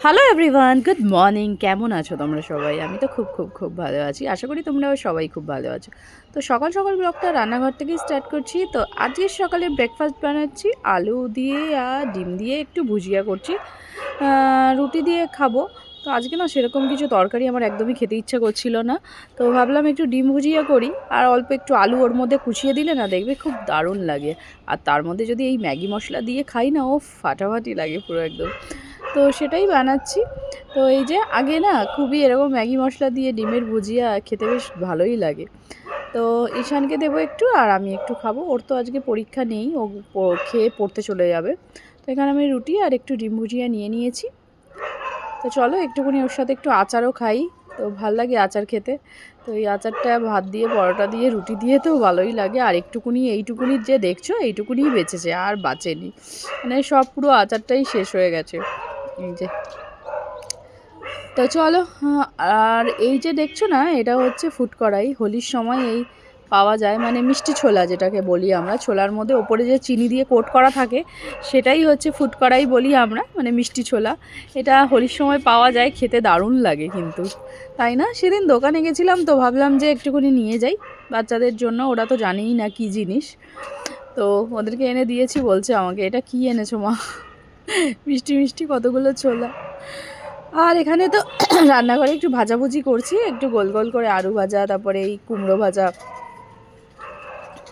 Hello everyone, good morning. কেমন আছো তোমরা সবাই? আমি তো খুব খুব খুব ভালো আছি। আশা করি তোমরাও সবাই খুব ভালো আছো। তো সকাল সকাল ব্লগটা রান্নাঘর থেকেই স্টার্ট করছি। তো আজকের সকালে ব্রেকফাস্ট বানাচ্ছি আলু দিয়ে আর ডিম দিয়ে একটু ভুজিয়া করছি। রুটি দিয়ে খাবো। তো আজকে না সেরকম কিছু তরকারি আমার একদমই খেতে ইচ্ছা করছিল না। তো ভাবলাম একটু ডিম ভুজিয়া করি আর অল্প একটু আলু ওর মধ্যে কুচিয়ে দিলে না দেখবে খুব দারুণ লাগে। আর তার মধ্যে যদি এই ম্যাগি মশলা দিয়ে খাই না, ও ফাটাফাটি লাগে পুরো একদম। তো সেটাই বানাচ্ছি। তো এই যে আগে না খুবই এরকম ম্যাগি মশলা দিয়ে ডিমের ভুজিয়া খেতে বেশ ভালোই লাগে। তো ঈশানকে দেবো একটু আর আমি একটু খাবো। ওর তো আজকে পরীক্ষা নেই, ও খেয়ে পড়তে চলে যাবে। তো এখানে আমি রুটি আর একটু ডিম ভুজিয়া নিয়ে নিয়েছি। তো চলো একটুখানি ওর সাথে একটু আচারও খাই। তো ভাল লাগে আচার খেতে। তো এই আচারটা ভাত দিয়ে, পরোটা দিয়ে, রুটি দিয়ে তো ভালোই লাগে। আর একটুকুনি, এইটুকুনির যে দেখছো এইটুকুনিই বেঁচেছে, আর বাঁচেনি। মানে সব পুরো আচারটাই শেষ হয়ে গেছে। এই যে, তো চলো। আর এই যে দেখছো না, এটা হচ্ছে ফুটকড়াই। হোলির সময় এই পাওয়া যায়, মানে মিষ্টি ছোলা যেটাকে বলি আমরা। ছোলার মধ্যে ওপরে যে চিনি দিয়ে কোট করা থাকে সেটাই হচ্ছে ফুটকড়াই বলি আমরা, মানে মিষ্টি ছোলা। এটা হোলির সময় পাওয়া যায়, খেতে দারুণ লাগে কিন্তু, তাই না? সেদিন দোকানে গেছিলাম তো ভাবলাম যে একটুখানি নিয়ে যাই বাচ্চাদের জন্য, ওরা তো জানেই না কী জিনিস। তো ওদেরকে এনে দিয়েছি, বলছে আমাকে এটা কী এনেছো মা? মিষ্টি মিষ্টি কতগুলো ছোলা। আর এখানে তো রান্নাঘরে একটু ভাজাভুজি করছি, একটু গোল গোল করে আলু ভাজা, তারপরে এই কুমড়ো ভাজা।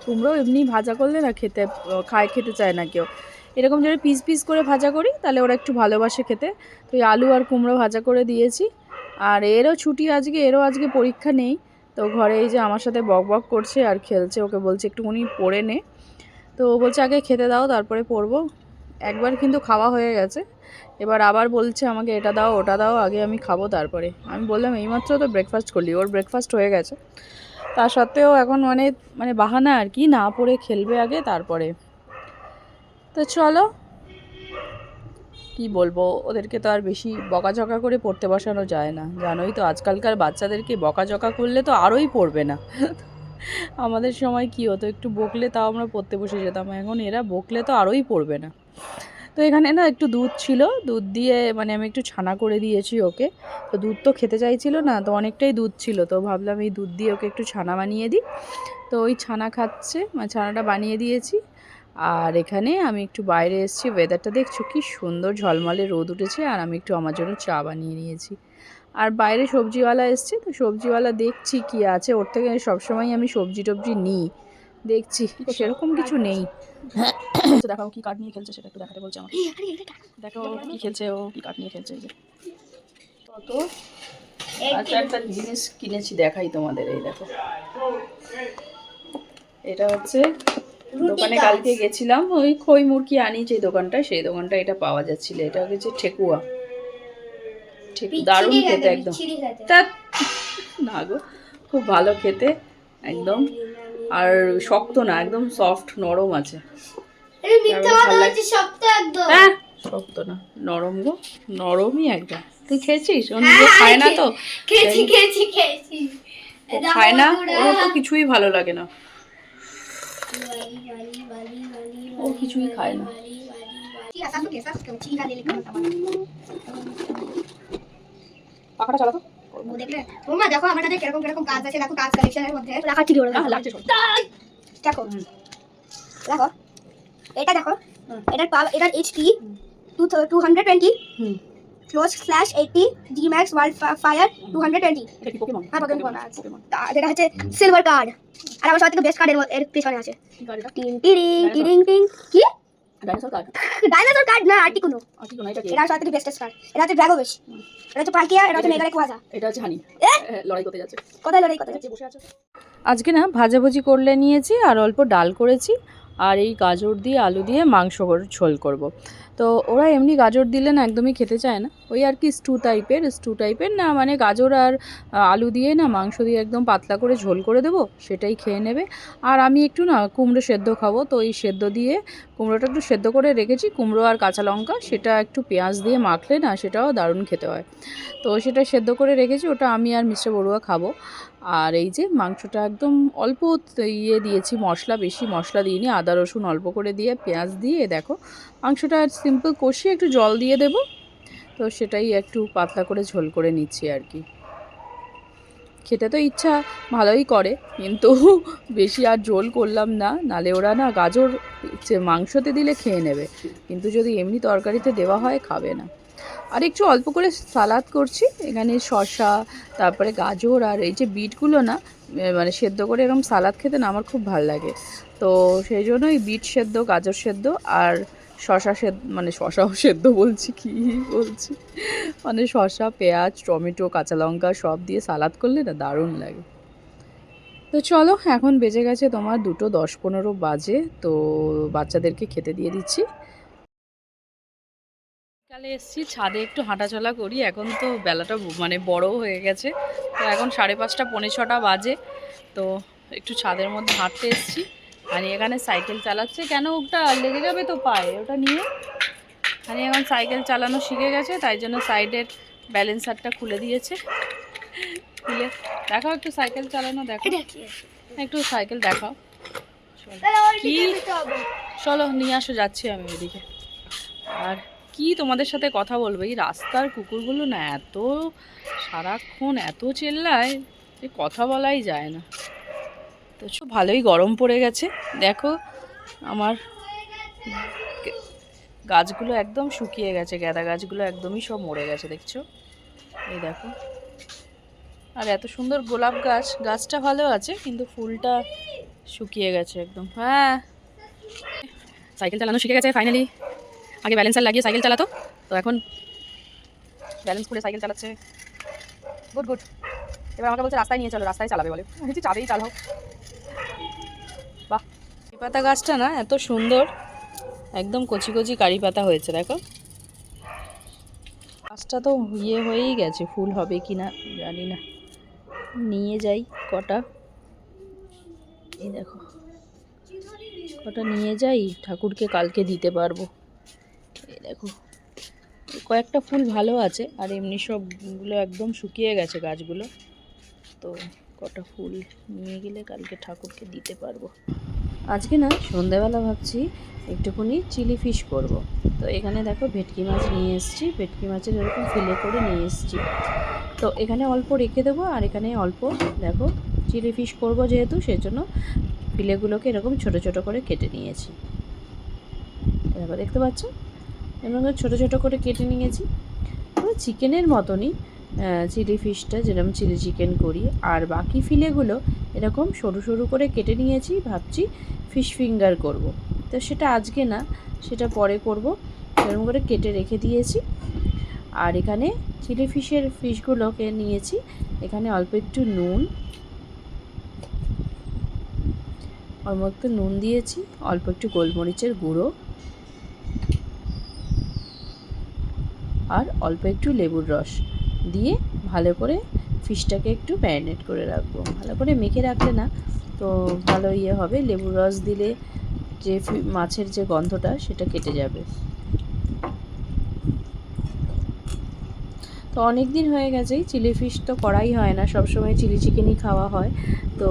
কুমড়ো এমনি ভাজা করলে না খেতে চায় না কেউ। এরকম যদি পিস পিস করে ভাজা করি তাহলে ওরা একটু ভালোবাসে খেতে। তো এই আলু আর কুমড়ো ভাজা করে দিয়েছি। আর এরও ছুটি আজকে, এরও আজকে পরীক্ষা নেই। তো ঘরে এই যে আমার সাথে বক বক করছে আর খেলছে। ওকে বলছে একটুখানি পড়ে নে। তো ও বলছে আগে খেতে দাও তারপরে পড়বো। একবার কিন্তু খাওয়া হয়ে গেছে, এবার আবার বলছে আমাকে এটা দাও ওটা দাও, আগে আমি খাবো তারপরে। আমি বললাম এইমাত্র তো ব্রেকফাস্ট করলি, ওর ব্রেকফাস্ট হয়ে গেছে। তা সত্ত্বেও এখন মানে মানে বাহানা আর কি, না পড়ে খেলবে আগে তারপরে। তো চলো, কি বলবো, ওদেরকে তো আর বেশি বকাঝকা করে পড়তে বসানো যায় না। জানোই তো আজকালকার বাচ্চাদেরকে বকাঝকা করলে তো আরোই পড়বে না। আমাদের সময় কি হতো, একটু বকলে তাও আমরা পড়তে বসে যেতাম, এখন এরা বকলে তো আরোই পড়বে না। তো এখানে না একটু দুধ ছিল, দুধ দিয়ে মানে আমি একটু ছানা করে দিয়েছি ওকে। তো দুধ তো খেতে চাইছিল না, তো অনেকটাই দুধ ছিল, তো ভাবলাম এই দুধ দিয়ে ওকে একটু ছানা বানিয়ে দিই। তো ওই ছানা খাচ্ছে, মানে ছানাটা বানিয়ে দিয়েছি। আর এখানে আমি একটু বাইরে এসেছি, ওয়েদারটা দেখছো কি সুন্দর, ঝলমলে রোদ উঠেছে। আর আমি একটু আমার জন্য চা বানিয়ে নিয়েছি। আর বাইরে সবজিওয়ালা এসছে, তো সবজিওয়ালা দেখছি কি আছে, ওর থেকে সবসময় আমি সবজি টবজি নিই। দেখছি সেরকম কিছু নেই। তো দেখাও কি কার্ড নিয়ে খেলছে, সেটা একটু দেখাতে বলছে আমাকে। দেখো কি খেলছে, ও কি কার্ড নিয়ে খেলছে। এই যে কত আচ্ছা, একটা জিনিস কিনেছি দেখাই তোমাদের। এই দেখো, এটা হচ্ছে দোকানে কালকে গেছিলাম, ওই খই মুরগি আনি যে দোকানটা, সেই দোকানটা এটা পাওয়া যাচ্ছিল। এটা হচ্ছে ঠেকুয়া। দারুণ খেতে একদম। তা না গো, খুব ভালো খেতে একদম। আর শক্ত না, একদম সফট নরম আছে। হ্যাঁ, শক্ত না, নরম গো, নরমই একদম। তুই খেয়েছিস? ও নিজে খায় না তো, ও খায় না, ওর তো কিছুই ভালো লাগে না, ও কিছুই খায় না। পাখাটা চালাতো। দেখলে তোমরা দেখো আমার কাছে কিরকম কিরকম কাজ আছে, দেখো কাজ কালেকশনের মধ্যে রাখা ছিল না, লাগছে সব। দেখো দেখো এটা দেখো, এটার HP 220 close slash 80 Gmax world fire 220। এটা কি পোকেমন? হ্যাঁ পোকেমন আছে। যেটা হচ্ছে সিলভার কার্ড। আর আমার সবথেকে বেস্ট কার্ড এর পিছনে আছে। কি কার্ড এটা? টিং টিং টিং টিং। কি ডাইনোসর কার্ড? ডাইনোসর কার্ড না, আর্টিকুনো। আর্টিকুনো এটা কি? এটা সবথেকে বেস্ট কার্ড। এটা হচ্ছে ড্রাগোভিশ, এটা হচ্ছে পালকিয়া, এটা হচ্ছে মেগালে কুয়াজা, এটা হচ্ছে হানি। লড়াই করতে যাচ্ছে। কোথায় লড়াই করতে যাচ্ছে? বসে আছে। আজকে না ভাজাভুজি করলে নিয়েছি আর অল্প ডাল করেছি। আর এই গাজর দিয়ে আলু দিয়ে মাংস ঝোল করব। তো ওরা এমনি গাজর দিলে না একদমই খেতে চায় না, ওই আর কি স্টু টাইপের না, মানে গাজর আর আলু দিয়ে না মাংস দিয়ে একদম পাতলা করে ঝোল করে দেবো, সেটাই খেয়ে নেবে। আর আমি একটু না কুমড়ো সেদ্ধ খাবো, তো এই সেদ্ধ দিয়ে কুমড়োটা একটু সেদ্ধ করে রেখেছি, কুমড়ো আর কাঁচা লঙ্কা, সেটা একটু পেঁয়াজ দিয়ে মাখলে না সেটাও দারুণ খেতে হয়। তো সেটা সেদ্ধ করে রেখেছি, ওটা আমি আর মিস্টার বড়ুয়া খাবো। আর এই যে মাংসটা একদম অল্প দিয়েছি মশলা, বেশি মশলা দিইনি, আদা রসুন অল্প করে দিয়ে পেঁয়াজ দিয়ে দেখো মাংসটা সিম্পল কষিয়ে একটু জল দিয়ে দেবো। তো তো সেটাই একটু পাতলা করে ঝোল করে নিচ্ছি আর কি। খেতে তো ইচ্ছা ভালোই করে, কিন্তু বেশি আর ঝোল করলাম না, নালে ওরা না গাজর মাংসতে দিলে খেয়ে নেবে, কিন্তু যদি এমনি তরকারিতে দেওয়া হয় খাবে না। আর একটু অল্প করে সালাদ করছি, এখানে শসা, তারপরে গাজর আর এই যে বিটগুলো না মানে সেদ্ধ করে এরকম সালাদ খেতে না আমার খুব ভালো লাগে। তো সেই জন্য এই বিট সেদ্ধ, গাজর সেদ্ধ আর শসা সেদ্ধ, মানে শসাও সেদ্ধ বলছি, কি বলছি, মানে শসা, পেঁয়াজ, টমেটো, কাঁচা লঙ্কা সব দিয়ে সালাদ করলে না দারুণ লাগে। তো চলো, এখন বেজে গেছে তোমার 2:10-15 বাজে, তো বাচ্চাদেরকে খেতে দিয়ে দিচ্ছি। কালে এসছি ছাদে একটু হাঁটাচলা করি, এখন তো বেলাটা মানে বড় হয়ে গেছে, তো এখন 5:30 6:45 বাজে, তো একটু ছাদের মধ্যে হাঁটতে এসছি। আর এখানে সাইকেল চালাচ্ছে, কেন ওটা লেগে যাবে তো পায়ে, ওটা নিয়ে মানে এখন সাইকেল চালানো শিখে গেছে, তাই জন্য সাইডের ব্যালেন্সারটা খুলে দিয়েছে। খুলে দেখাও একটু সাইকেল চালানো, দেখো একটু সাইকেল দেখাও। কি চলো নিয়ে আসো, যাচ্ছি আমি ওইদিকে। আর কি তোমাদের সাথে কথা বলবো, এই রাস্তার কুকুরগুলো না এত সারাক্ষণ এত চেল্লায় যে কথা বলাই যায় না। তো ভালোই গরম পড়ে গেছে, দেখো আমার গাছগুলো একদম শুকিয়ে গেছে, গাঁদা গাছগুলো একদমই সব মরে গেছে, দেখছো এই দেখো। আর এত সুন্দর গোলাপ গাছ, গাছটা ভালো আছে কিন্তু ফুলটা শুকিয়ে গেছে একদম। হ্যাঁ, সাইকেল চালানো শিখে গেছে ফাইনালি। আগে ব্যালেন্সার লাগিয়ে সাইকেল চালাতো, তো এখন ব্যালেন্স করে সাইকেল চালাচ্ছে। Good good. এবার আমাকে বলছে রাস্তায় নিয়ে চলো, রাস্তায় চালাবে বলে, চাঁদেই চালাও। বাহ, কারি পাতা গাছটা না এত সুন্দর, একদম কচি কচি কারি পাতা হয়েছে, দেখো। গাছটা তো হয়েই গেছে, ফুল হবে কি না জানি না, নিয়ে যাই কটা, এই দেখো কটা নিয়ে যাই, ঠাকুরকে কালকে দিতে পারবো। এই দেখো কয়েকটা ফুল ভালো আছে, আর এমনি সবগুলো একদম শুকিয়ে গেছে গাছগুলো, তো কটা ফুল নিয়ে গেলে কালকে ঠাকুরকে দিতে পারবো। আজকে না সন্ধ্যাবেলা ভাবছি একটুখানি চিলি ফিশ করব। তো এখানে দেখো ভেটকি মাছ নিয়ে এসেছি, ভেটকি মাছের এরকম ফিলে করে নিয়ে এসেছি, তো এখানে অল্প রেখে দেবো, আর এখানে অল্প দেখো চিলি ফিশ করবো যেহেতু, সেজন্য ফিলেগুলোকে এরকম ছোট ছোট করে কেটে নিয়েছি, দেখো দেখতে পাচ্ছ, এরকম ছোটো ছোটো করে কেটে নিয়েছি। পুরো চিকেনের মতনই চিলি ফিশটা যেরকম চিলি চিকেন করি, আর বাকি ফিলেগুলো এরকম সরু সরু করে কেটে নিয়েছি, ভাবছি ফিশ ফিঙ্গার করব। তো সেটা আজকে না, সেটা পরে করব, এরকম করে কেটে রেখে দিয়েছি। আর এখানে চিলি ফিশগুলোকে নিয়েছি, এখানে অল্প একটু নুন, অল্প একটু নুন দিয়েছি, অল্প একটু গোলমরিচের গুঁড়ো, আর অল্প একটু লেবুর রস দিয়ে ভালো করে ফিশটাকে একটু ম্যারিনেট করে রাখবো। ভালো করে মেখে রাখলে না তো ভালো হবে, লেবুর রস দিলে যে মাছের যে গন্ধটা সেটা কেটে যাবে। তো অনেক দিন হয়ে গেছে চিলি ফিশ তো করাই হয় না, সবসময় চিলি চিকেনই খাওয়া হয়। তো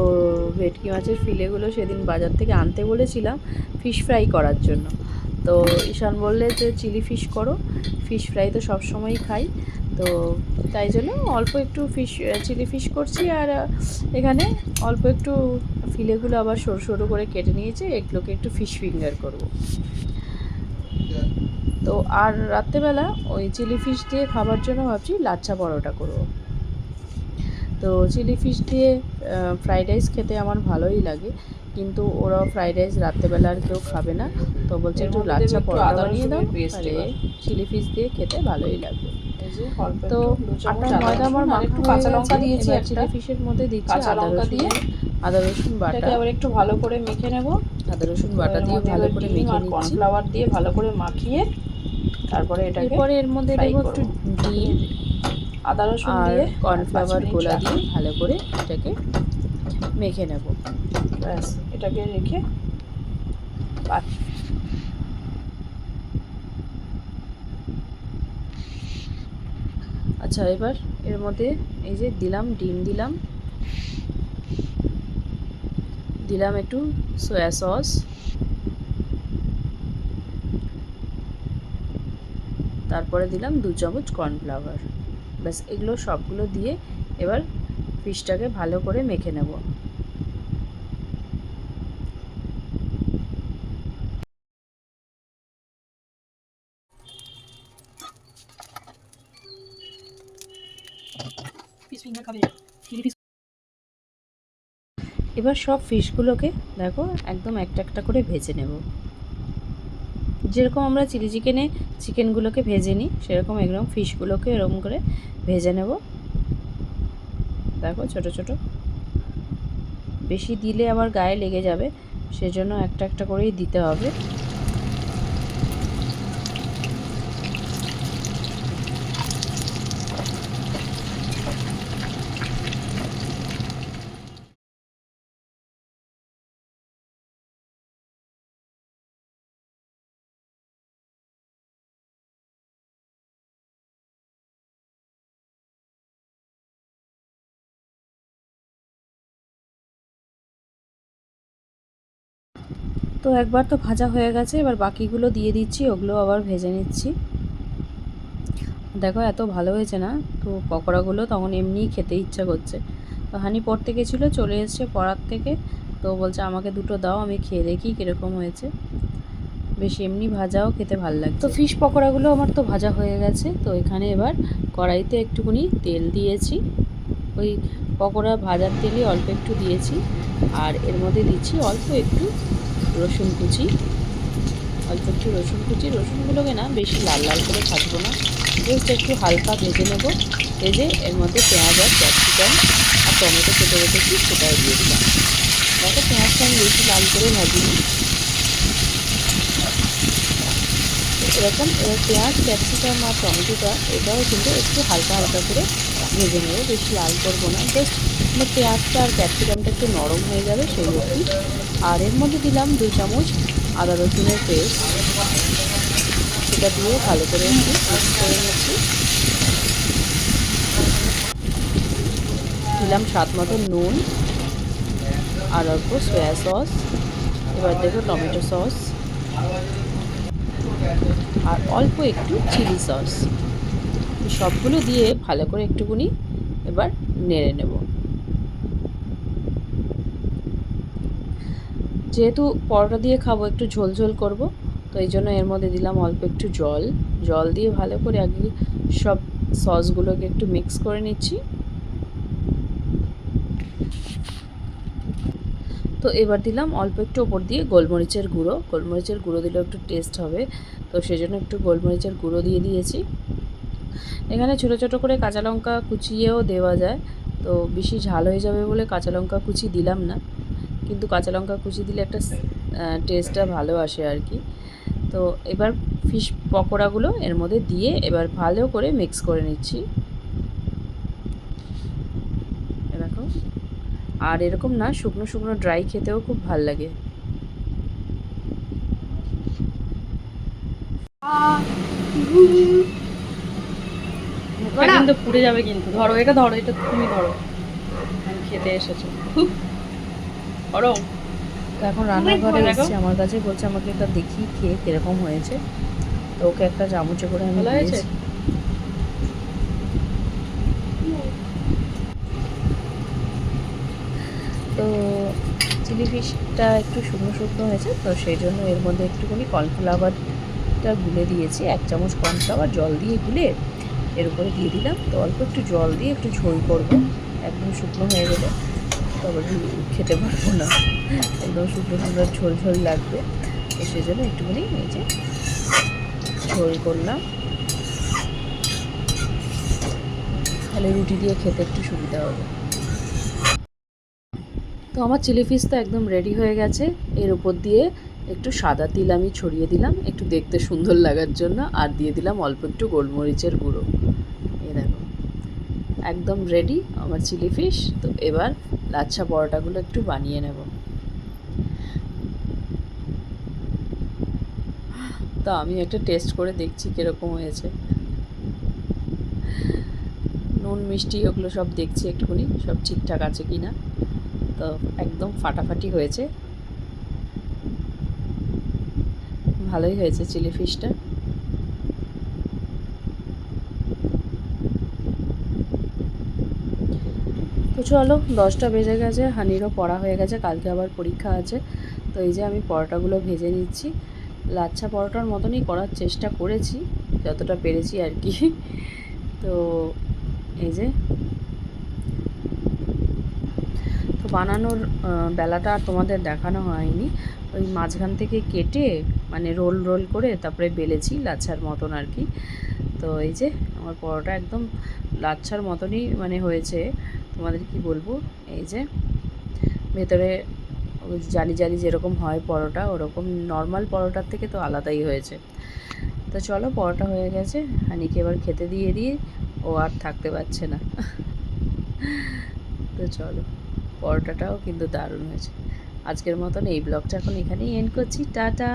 ভেটকি মাছের ফিলেগুলো সেদিন বাজার থেকে আনতে বলেছিলাম ফিশ ফ্রাই করার জন্য, তো ঈশান বললে যে চিলি ফিশ করো, ফিশ ফ্রাই তো সবসময়ই খাই, তো তাই জন্য অল্প একটু চিলি ফিশ করছি। আর এখানে অল্প একটু ফিলেগুলো আবার সরু সরু করে কেটে নিয়েছি, এগুলোকে একটু ফিশ ফিঙ্গার করব। তো আর রাত্রেবেলা ওই চিলি ফিশ দিয়ে খাবার জন্য ভাবছি লাচ্ছা পরোটা করব। তো চিলি ফিশ দিয়ে ফ্রাইড রাইস খেতে আমার ভালোই লাগে, কিন্তু ওরা ফ্রাইড রাইস রাত্রেবেলা আর কেউ খাবে না, তো বলছে একটু লাচ্ছা পরোটা বানিয়ে দাও, তাহলে চিলি ফিশ দিয়ে খেতে ভালোই লাগবে। তো আটা ময়দা আমার একটু কাঁচা লঙ্কা দিয়েছি, চিলি ফিশের মধ্যে দিচ্ছি আদা রসুন বাটা, আবার একটু ভালো করে মেখে নেব, আদা রসুন বাটা দিয়ে ভালো করে মেখে নিচ্ছি, কর্নফ্লাওয়ার দিয়ে ভালো করে মাখিয়ে তারপরে এরপরে এর মধ্যে দেবো একটু ডিম, আদা রসুন দিয়ে কর্নফ্লাওয়ার গোলা দিয়ে ভালো করে এটাকে মেখে নেব, ব্যাস এটাকে রেখে আচ্ছা এবার এর মধ্যে এই যে দিলাম ডিম, দিলাম একটু সয়া সস, তারপরে দিলাম 2 চামচ কর্নফ্লাওয়ার। ব্যাস এগুলো সবগুলো দিয়ে এবার ফিশটাকে ভালো করে মেখে নেব। এবার সব ফিশগুলোকে দেখো একদম একটা একটা করে ভেজে নেব। যেরকম আমরা চিলি চিকেনগুলোকে ভেজে নিই সেরকম একদম ফিশগুলোকে এরকম করে ভেজে নেব। দেখো ছোট ছোট, বেশি দিলে আবার গায়ে লেগে যাবে, সেজন্য একটা একটা করেই দিতে হবে। তো একবার তো ভাজা হয়ে গেছে, এবার বাকিগুলো দিয়ে দিচ্ছি, ওগুলো আবার ভেজে নিচ্ছি। দেখো এত ভালো হয়েছে না, তো পকোড়াগুলো তখন এমনিই খেতে ইচ্ছা করছে। তো হানি পড়তে গেছিলো, চলে এসছে পড়ার থেকে, তো বলছে আমাকে দুটো দাও, আমি খেয়ে দেখি কীরকম হয়েছে। বেশ এমনি ভাজাও খেতে ভালো লাগে। তো ফিশ পকোড়াগুলো আমার তো ভাজা হয়ে গেছে। তো এখানে এবার কড়াইতে একটুখানি তেল দিয়েছি, ওই পকোড়া ভাজার তেলই অল্প একটু দিয়েছি, আর এর মধ্যে দিচ্ছি অল্প একটু রসুন কুচি। অল্প একটু রসুন কুচি, রসুনগুলোকে না বেশি লাল লাল করে ভাজবো না, জাস্ট একটু হালকা ভেজে নেব। ভেজে এর মধ্যে পেঁয়াজ আর ক্যাপসিকাম আর টমেটো কেটে রেখেছি, সেটাও দিয়ে দিলাম। দেখো পেঁয়াজটা আমি বেশি লাল করে ভাজিনি, এরকম। এবার পেঁয়াজ ক্যাপসিকাম আর টমেটোটা এটাও কিন্তু একটু হালকা হালকা করে ভেজে নেব, বেশি লাল করবো না, জাস্ট পেঁয়াজটা আর ক্যাপসিকামটা একটু নরম হয়ে যাবে সেই অবধি। আর এর মধ্যে দিলাম 2 চামচ আদা রসুনের পেস্ট, সেটা দিয়ে ভালো করে একটু মিক্স করে নিচ্ছি। দিলাম স্বাদ মতো নুন আর অল্প সয়া সস, এবার দেবো টমেটো সস আর অল্প একটু চিলি সস। সবগুলো দিয়ে ভালো করে একটুখানি এবার নেড়ে নেব। যেহেতু পরোটা দিয়ে খাবো, একটু ঝোল ঝোল করবো, তো এই জন্য এর মধ্যে দিলাম অল্প একটু জল। জল দিয়ে ভালো করে আগে সব সসগুলোকে একটু মিক্স করে নিচ্ছি। তো এবার দিলাম অল্প একটু ওপর দিয়ে গোলমরিচের গুঁড়ো। গোলমরিচের গুঁড়ো দিলেও একটু টেস্ট হবে, তো সেজন্য একটু গোলমরিচের গুঁড়ো দিয়ে দিয়েছি। এখানে ছোটো ছোটো করে কাঁচা লঙ্কা কুচিয়েও দেওয়া যায়, তো বেশি ঝাল হয়ে যাবে বলে কাঁচা লঙ্কা কুচি দিলাম না, কিন্তু কাঁচা লঙ্কা কুচি দিলে একটা টেস্টটা ভালো আসে আর কি। তো এবার ফিশ পকোড়াগুলো এর মধ্যে দিয়ে এবার ভালো করে মিক্স করে নিচ্ছি। এরকম, আর এরকম না শুকনো শুকনো ড্রাই খেতেও খুব ভাল লাগে। কিন্তু পুড়ে যাবে, কিন্তু ধরো এটা, ধরো এটা, তুমি ধরো, আমি খেতে এসেছো ধরো। তো এখন রান্নাঘরে এসেছি আমার কাছে, বলছে আমাকে একটা দেখি খেয়ে কীরকম হয়েছে, তো ওকে একটা চামচে করে আমি দিয়েছি। তো চিলি ফিশটা একটু শুকনো শুকনো হয়েছে, তো সেই জন্য এর মধ্যে একটুখানি কর্নফ্লাওয়ারটা গুলে দিয়েছি, 1 চামচ কর্নফ্লাওয়ার জল দিয়ে গুলে এর উপরে দিয়ে দিলাম। তো অল্প একটু জল দিয়ে একটু ঝোল করবো, একদম শুকনো হয়ে গেলে তবে খেতে পারবো না, একদম শুকনো শুকনো ঝোল ঝোল লাগবে, তো সেই জন্য একটুখানি এই যে ঝোল করলাম, তাহলে রুটি দিয়ে খেতে একটু সুবিধা হবে। তো আমার চিলি ফিশ তো একদম রেডি হয়ে গেছে। এর উপর দিয়ে একটু সাদা তিল আমি ছড়িয়ে দিলাম একটু দেখতে সুন্দর লাগার জন্য, আর দিয়ে দিলাম অল্প একটু গোলমরিচের গুঁড়ো। এই দেখো একদম রেডি আমার চিলি ফিশ। তো এবার লাচ্ছা পরোটাগুলো একটু বানিয়ে নেব। তো আমি একটা টেস্ট করে দেখছি কীরকম হয়েছে, নুন মিষ্টি ওগুলো সব দেখছি একটুখানি সব ঠিকঠাক আছে কি না। তো একদম ফাটাফাটি হয়েছে, ভালোই হয়েছে চিলি ফিশটা। চলো 10টা বেজে গেছে, হানিরও পড়া হয়ে গেছে, কালকে আবার পরীক্ষা আছে। তো এই যে আমি পরোটাগুলো ভেজে নিচ্ছি। লাচ্ছা পরোটার মতনই করার চেষ্টা করেছি, যতটা পেরেছি আর কি। তো এই যে তো বানানোর বেলাটা আর তোমাদের দেখানো হয়নি। ওই মাঝখান থেকে কেটে মানে রোল রোল করে তারপরে বেলেছি লাচ্ছার মতন আর কি। তো এই যে আমার পরোটা একদম লাচ্ছার মতনই মানে হয়েছে, তোমাদের কি বলবো। এই যে ভেতরে ওই জালি জালি যেরকম হয় পরোটা, ওরকম নর্মাল পরোটার থেকে তো আলাদাই হয়েছে। তো চলো, পরোটা হয়ে গেছে, হানিকে এবার খেতে দিয়ে দিই, ও আর থাকতে পারছে না। তো চলো, পরোটাটাও কিন্তু দারুণ হয়েছে। আজকের মতন এই ব্লগটা এখন এখানেই এন্ড করছি, টাটা।